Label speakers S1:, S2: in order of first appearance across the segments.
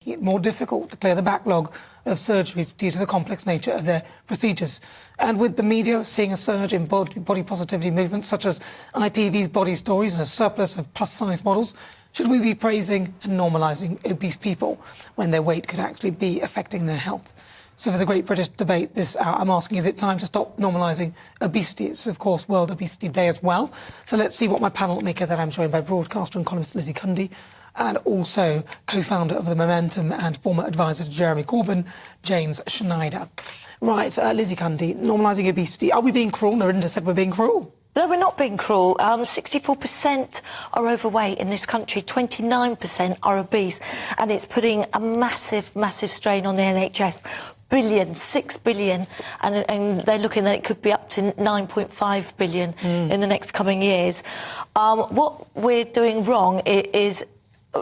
S1: it more difficult to clear the backlog of surgeries due to the complex nature of their procedures. And with the media seeing a surge in body positivity movements such as ITV's Body Stories and a surplus of plus-size models, should we be praising and normalising obese people when their weight could actually be affecting their health? So for the Great British Debate this hour, I'm asking, is it time to stop normalising obesity? It's, of course, World Obesity Day as well. So let's see what my panel make of that. I'm joined by broadcaster and columnist Lizzie Cundy, and also co-founder of The Momentum and former advisor to Jeremy Corbyn, James Schneider. Right, Lizzie Cundy, normalising obesity. Are we being cruel? Narinda said we're being cruel.
S2: No, we're not being cruel. 64% are overweight in this country, 29% are obese, and it's putting a massive, massive strain on the NHS. 6 billion, and they're looking that it could be up to 9.5 billion in the next coming years. What we're doing wrong is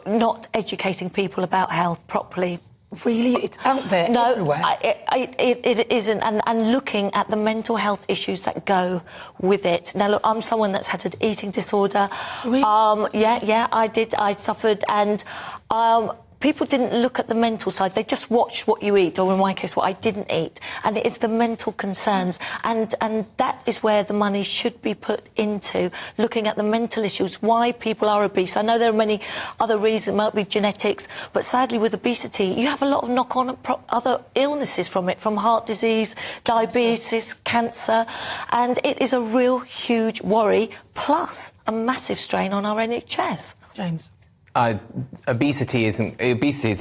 S2: not educating people about health properly.
S1: Really? It's out there everywhere.
S2: It isn't. And looking at the mental health issues that go with it. Now, look, I'm someone that's had an eating disorder.
S1: Really?
S2: Yeah, I did. I suffered, and people didn't look at the mental side. They just watched what you eat, or in my case, what I didn't eat. And it is the mental concerns. And that is where the money should be put into, looking at the mental issues, why people are obese. I know there are many other reasons, it might be genetics, but sadly with obesity, you have a lot of knock-on other illnesses from it, from heart disease, diabetes, cancer, and it is a real huge worry, plus a massive strain on our NHS.
S1: James?
S3: Obesity is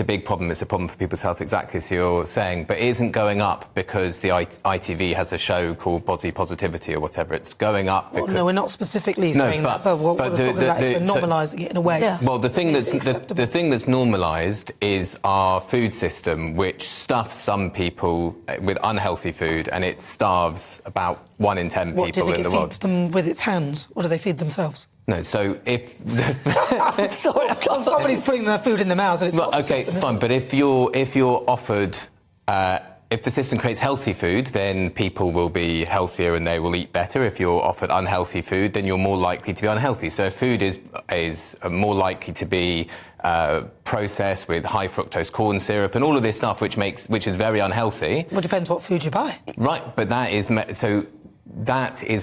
S3: a big problem. It's a problem for people's health, exactly as you're saying, but it isn't going up because the ITV has a show called Body Positivity or whatever. It's going up because...
S1: Well, no, we're not specifically saying that, but what we're talking about is we're normalising it in a way.
S2: Yeah.
S3: Well, the thing that's normalised is our food system, which stuffs some people with unhealthy food, and it starves about 1 in 10 people in the world.
S1: What, does it feed them with its hands, or do they feed themselves?
S3: No, so if...
S1: Sorry, somebody's putting their food in their mouths and it's
S3: well, OK, fine, but if you're offered... if the system creates healthy food, then people will be healthier and they will eat better. If you're offered unhealthy food, then you're more likely to be unhealthy. So if food is more likely to be processed with high fructose corn syrup and all of this stuff, which is very unhealthy...
S1: Well, it depends what food you buy.
S3: Right, but that is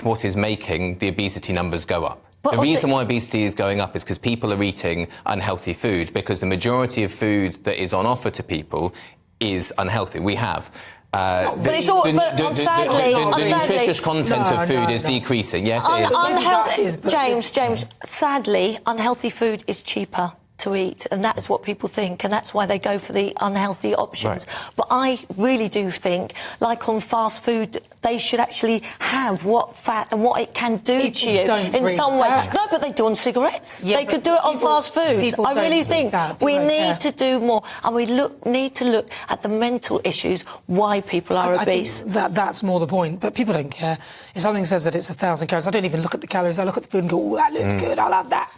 S3: what is making the obesity numbers go up.
S2: But
S3: the reason why obesity is going up is because people are eating unhealthy food, because the majority of food that is on offer to people is unhealtly. We have.
S2: But it's all. Sadly,
S3: the nutritious content of food is decreasing. Yes, it is.
S2: James. Sadly, unhealthy food is cheaper to eat, and that is what people think, and that's why they go for the unhealthy options. Right. But I really do think, like on fast food, they should actually have what fat and what it can do to you in some way. No, but they do on cigarettes. Yeah, they could do it on fast foods. I really think we need to do more, and we need to look at the mental issues why people are obese.
S1: That's more the point. But people don't care. If something says that it's 1,000 calories, I don't even look at the calories. I look at the food and go, "Oh, that looks good. I'll have that."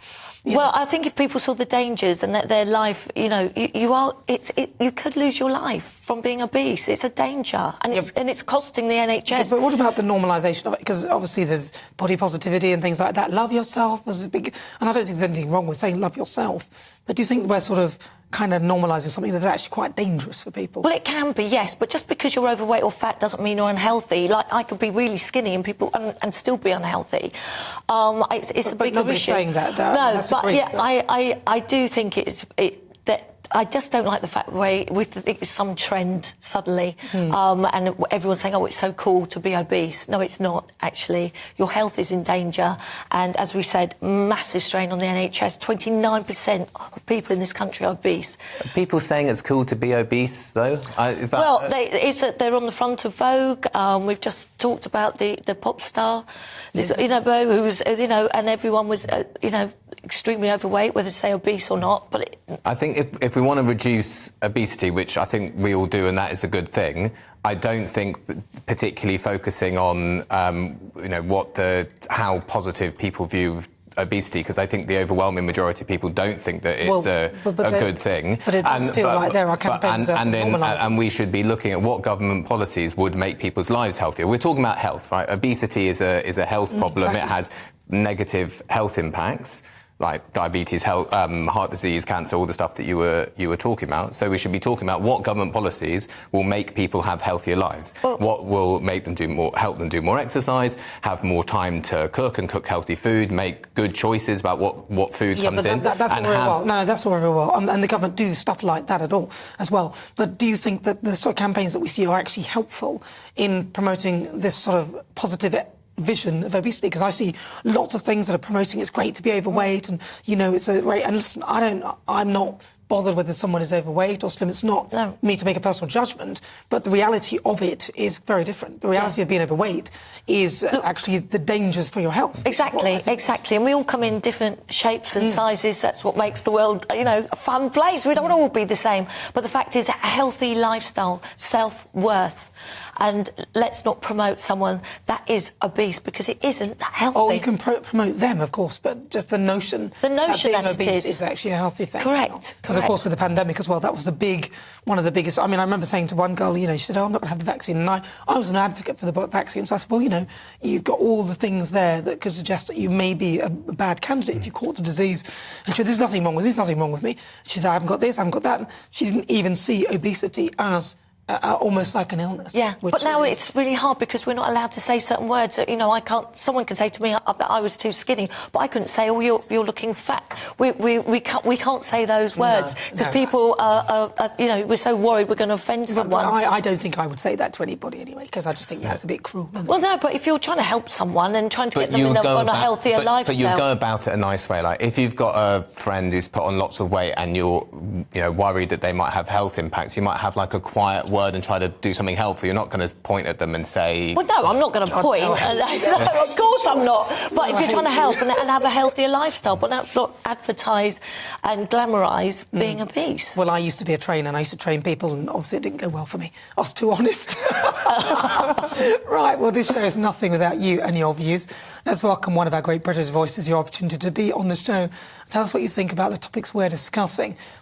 S2: Well, I think if people saw the dangers and that their life, you could lose your life from being obese. It's a danger, and it's costing the NHS.
S1: But what about the normalisation of it? Because obviously there's body positivity and things like that. Love yourself is a big... And I don't think there's anything wrong with saying love yourself. But do you think we're sort of kind of normalising something that's actually quite dangerous for people?
S2: Well, it can be, yes, but just because you're overweight or fat doesn't mean you're unhealthy. Like, I could be really skinny and still be unhealthy. It's a bigger issue.
S1: But nobody's saying that.
S2: No, but yeah, I do think that I just don't like the fact with some trend suddenly, and everyone's saying, "Oh, it's so cool to be obese." No, it's not actually. Your health is in danger, and as we said, massive strain on the NHS. 29% of people in this country are obese.
S3: Are people saying it's cool to be obese, though? Is that...
S2: Well, they're on the front of Vogue. We've just talked about the pop star, who was, and everyone was, extremely overweight, whether to say obese or not. But
S3: I think if we want to reduce obesity, which I think we all do, and that is a good thing, I don't think particularly focusing on how positive people view obesity, because I think the overwhelming majority of people don't think that it's a good thing.
S1: But it does feel like there are campaigns
S3: and we should be looking at what government policies would make people's lives healthier. We're talking about health, right? Obesity is a health problem. Exactly. It has negative health impacts. like diabetes, health, heart disease, cancer, all the stuff that you were talking about. So we should be talking about what government policies will make people have healthier lives.
S2: Well,
S3: what will make them help them do more exercise, have more time to cook and cook healthy food, make good choices about what food comes in.
S1: That's all very well. No, that's all very well. And the government do stuff like that as well. But do you think that the sort of campaigns that we see are actually helpful in promoting this sort of positive vision of obesity? Because I see lots of things that are promoting it's great to be overweight, and it's a great. And listen, I'm not bothered whether someone is overweight or slim. It's not me to make a personal judgment, but the reality of it is very different. The reality of being overweight is actually the dangers for your health.
S2: Exactly. And we all come in different shapes and sizes. That's what makes the world, a fun place. We don't all be the same. But the fact is, a healthy lifestyle, self-worth. And let's not promote someone that is obese, because it isn't healthy.
S1: Oh, you can promote them, of course, but just the notion that being obese is actually a healthy thing.
S2: Correct.
S1: Because, of course, with the pandemic as well, that was one of the biggest. I mean, I remember saying to one girl, she said, I'm not going to have the vaccine. And I was an advocate for the vaccine. So I said, well, you've got all the things there that could suggest that you may be a bad candidate if you caught the disease. And she said, there's nothing wrong with me, there's nothing wrong with me. She said, I haven't got this, I haven't got that. And she didn't even see obesity as almost like an illness.
S2: Yeah, but now it's really hard because we're not allowed to say certain words. I can't. Someone can say to me that I was too skinny, but I couldn't say, "Oh, you're looking fat." We can't say those words because people are we're so worried we're going to offend someone.
S1: But I don't think I would say that to anybody anyway, because I just think that's a bit cruel.
S2: Well, no, but if you're trying to help someone and trying to get them on a healthier lifestyle,
S3: but you go about it a nice way. Like if you've got a friend who's put on lots of weight and you're worried that they might have health impacts, you might have like a quiet word and try to do something helpful. You're not going to point at them and say...
S2: Well, no, I'm not going to point. No, of course I'm not. But if you're trying to help and have a healthier lifestyle, but that's not advertise and glamorise being obese.
S1: Well, I used to be a trainer and I used to train people, and obviously it didn't go well for me. I was too honest. Right, well, this show is nothing without you and your views. Let's welcome one of our great British voices, your opportunity to be on the show. Tell us what you think about the topics we're discussing.